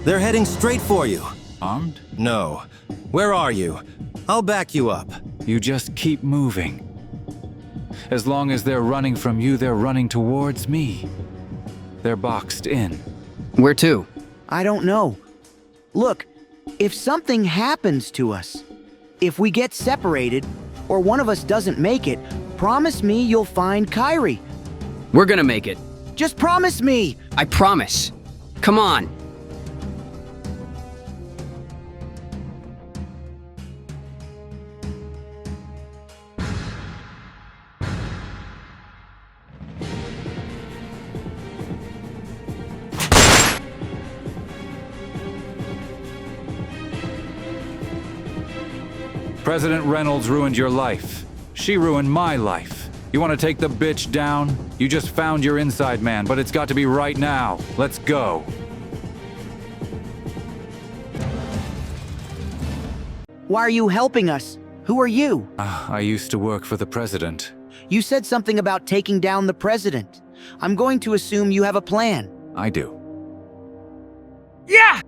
They're heading straight for you. Armed? No. Where are you? I'll back you up. You just keep moving. As long as they're running from you, they're running towards me. They're boxed in. Where to? I don't know. Look, if something happens to us, if we get separated, or one of us doesn't make it, promise me you'll find Kairi. We're gonna make it. Just promise me! I promise. Come on. President Reynolds ruined your life. She ruined my life. You want to take the bitch down? You just found your inside man, but it's got to be right now. Let's go. Why are you helping us? Who are you? I used to work for the president. You said something about taking down the president. I'm going to assume you have a plan. I do. Yeah!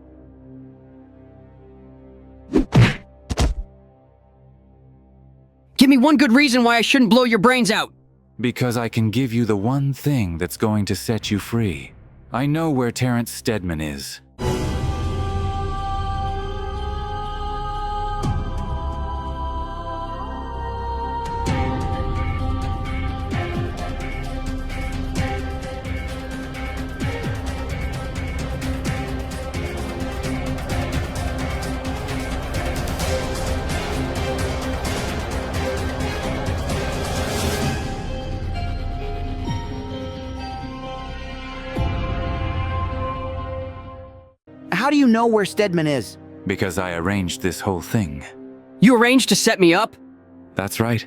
Give me one good reason why I shouldn't blow your brains out. Because I can give you the one thing that's going to set you free. I know where Terrence Stedman is. How do you know where Stedman is? Because I arranged this whole thing. You arranged to set me up? That's right.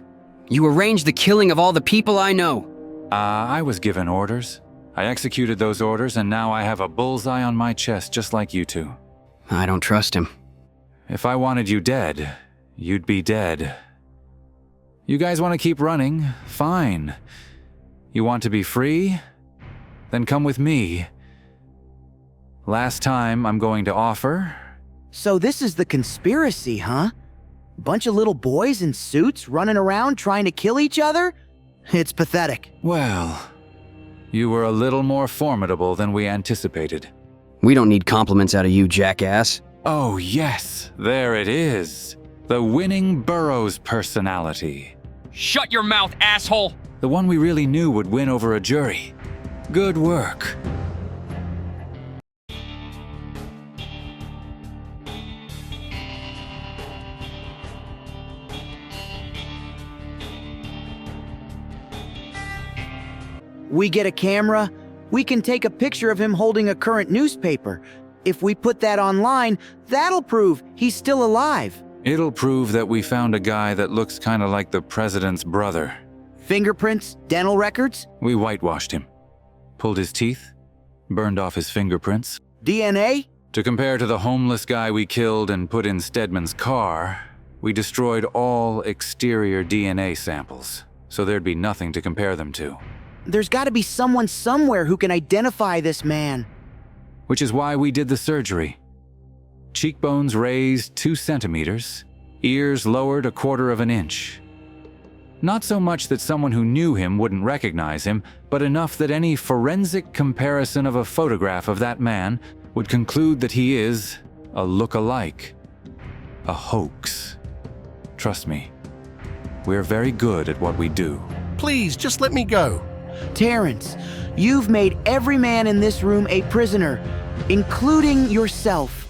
You arranged the killing of all the people I know. I was given orders. I executed those orders, and now I have a bullseye on my chest just like you two. I don't trust him. If I wanted you dead, you'd be dead. You guys want to keep running? Fine. You want to be free? Then come with me. Last time I'm going to offer. So this is the conspiracy, huh? Bunch of little boys in suits running around trying to kill each other? It's pathetic. Well, you were a little more formidable than we anticipated. We don't need compliments out of you, jackass. Oh yes, there it is. The winning Burrows personality. Shut your mouth, asshole! The one we really knew would win over a jury. Good work. We get a camera, we can take a picture of him holding a current newspaper. If we put that online, that'll prove he's still alive. It'll prove that we found a guy that looks kind of like the president's brother. Fingerprints, dental records, We whitewashed him. Pulled his teeth. Burned off his fingerprints. DNA? To compare to the homeless guy we killed and put in Stedman's car, we destroyed all exterior DNA samples, so there'd be nothing to compare them to. There's gotta be someone somewhere who can identify this man. Which is why we did the surgery. Cheekbones raised 2 centimeters, ears lowered 1/4 of an inch. Not so much that someone who knew him wouldn't recognize him, but enough that any forensic comparison of a photograph of that man would conclude that he is a look-alike, a hoax. Trust me, we're very good at what we do. Please, just let me go. Terrence, you've made every man in this room a prisoner, including yourself.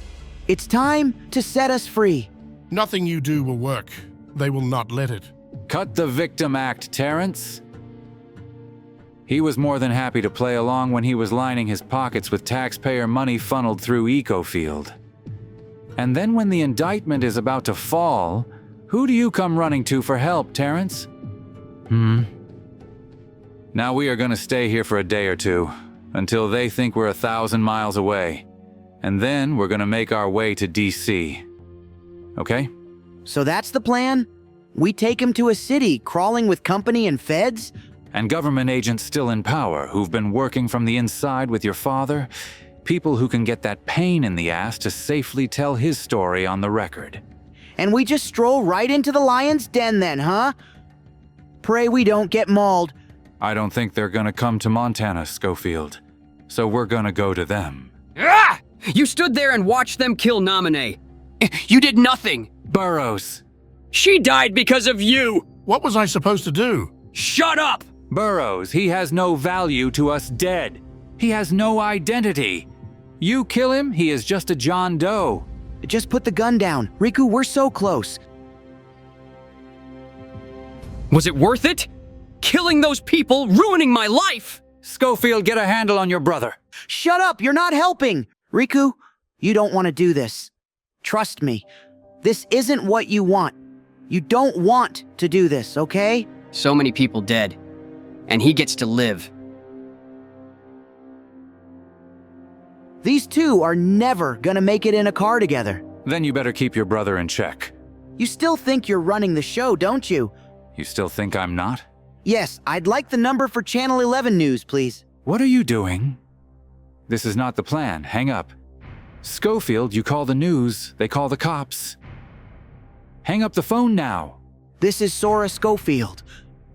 It's time to set us free. Nothing you do will work. They will not let it. Cut the victim act, Terrence. He was more than happy to play along when he was lining his pockets with taxpayer money funneled through Ecofield. And then when the indictment is about to fall, who do you come running to for help, Terrence? Now we are going to stay here for a day or two, until they think we're 1,000 miles away. And then we're going to make our way to DC. Okay? So that's the plan? We take him to a city crawling with company and feds? And government agents still in power who've been working from the inside with your father? People who can get that pain in the ass to safely tell his story on the record. And we just stroll right into the lion's den then, huh? Pray we don't get mauled. I don't think they're gonna come to Montana, Scofield. So we're gonna go to them. Ah! You stood there and watched them kill Namine. You did nothing. Burrows! She died because of you. What was I supposed to do? Shut up! Burrows, he has no value to us dead. He has no identity. You kill him, he is just a John Doe. Just put the gun down. Riku, we're so close. Was it worth it? Killing those people, ruining my life! Scofield, get a handle on your brother. Shut up, you're not helping. Riku, you don't want to do this. Trust me, this isn't what you want. You don't want to do this, okay? So many people dead, and he gets to live. These two are never gonna make it in a car together. Then you better keep your brother in check. You still think you're running the show, don't you? You still think I'm not? Yes, I'd like the number for Channel 11 News, please. What are you doing? This is not the plan. Hang up. Scofield, you call the news, they call the cops. Hang up the phone now. This is Sora Scofield,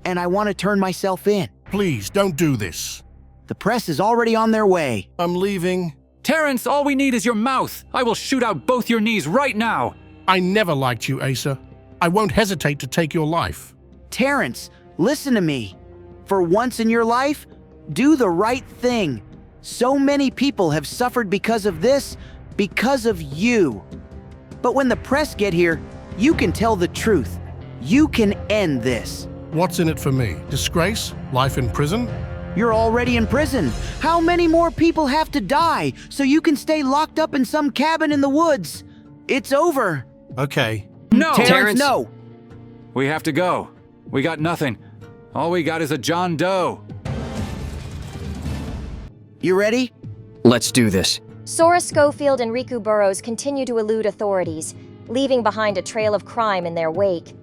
and I want to turn myself in. Please, don't do this. The press is already on their way. I'm leaving. Terrence, all we need is your mouth. I will shoot out both your knees right now. I never liked you, Asa. I won't hesitate to take your life. Terrence, listen to me. For once in your life, do the right thing. So many people have suffered because of this, because of you. But when the press get here, you can tell the truth. You can end this. What's in it for me? Disgrace? Life in prison? You're already in prison. How many more people have to die so you can stay locked up in some cabin in the woods? It's over. Okay. No! Terrence, no. We have to go. We got nothing. All we got is a John Doe. You ready? Let's do this. Sora Scofield and Riku Burrows continue to elude authorities, leaving behind a trail of crime in their wake.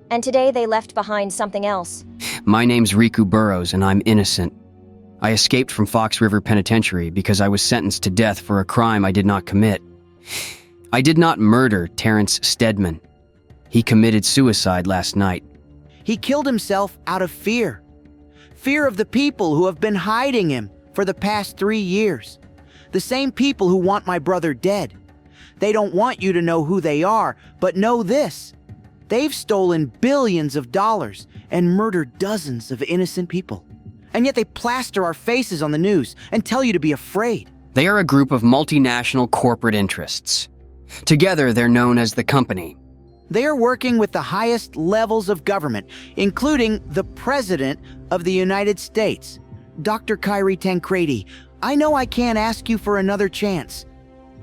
And today they left behind something else. My name's Riku Burrows, and I'm innocent. I escaped from Fox River Penitentiary because I was sentenced to death for a crime I did not commit. I did not murder Terrence Stedman. He committed suicide last night. He killed himself out of fear. Fear of the people who have been hiding him for the past 3 years. The same people who want my brother dead. They don't want you to know who they are, but know this. They've stolen billions of dollars and murdered dozens of innocent people. And yet they plaster our faces on the news and tell you to be afraid. They are a group of multinational corporate interests. Together, they're known as the Company. They are working with the highest levels of government, including the President of the United States, Dr. Kairi Tancredi. I know I can't ask you for another chance.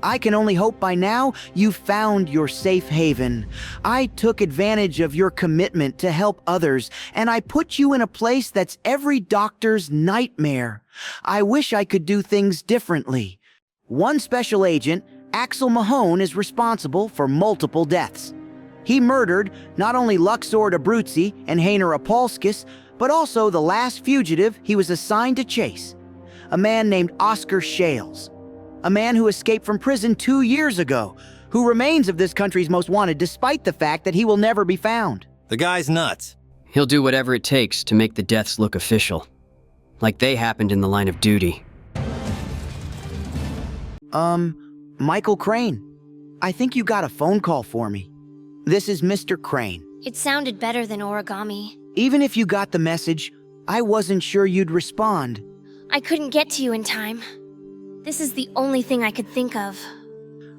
I can only hope by now you've found your safe haven. I took advantage of your commitment to help others, and I put you in a place that's every doctor's nightmare. I wish I could do things differently. One special agent, Axel Mahone, is responsible for multiple deaths. He murdered not only Luxord Abruzzi and Xehanort Apolskis, but also the last fugitive he was assigned to chase, a man named Oscar Shales. A man who escaped from prison 2 years ago, who remains of this country's most wanted despite the fact that he will never be found. The guy's nuts. He'll do whatever it takes to make the deaths look official. Like they happened in the line of duty. Michael Crane. I think you got a phone call for me. This is Mr. Crane. It sounded better than origami. Even if you got the message, I wasn't sure you'd respond. I couldn't get to you in time. This is the only thing I could think of.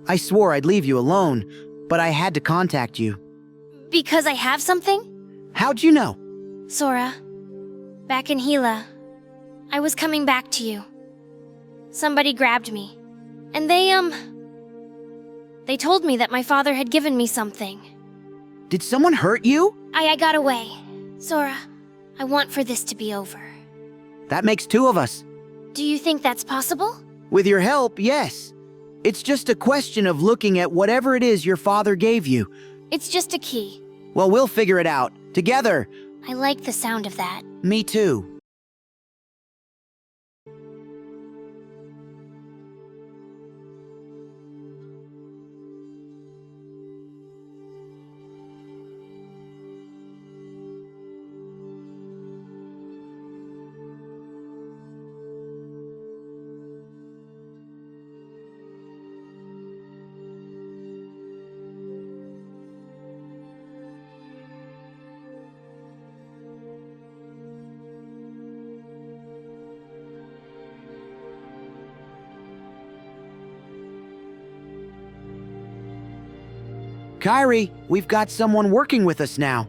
I swore I'd leave you alone, but I had to contact you. Because I have something? How'd you know? Sora, back in Gila, I was coming back to you. Somebody grabbed me, and they told me that my father had given me something. Did someone hurt you? I got away. Sora, I want for this to be over. That makes 2 of us. Do you think that's possible? With your help, yes. It's just a question of looking at whatever it is your father gave you. It's just a key. Well, we'll figure it out. Together. I like the sound of that. Me too. Kairi, we've got someone working with us now.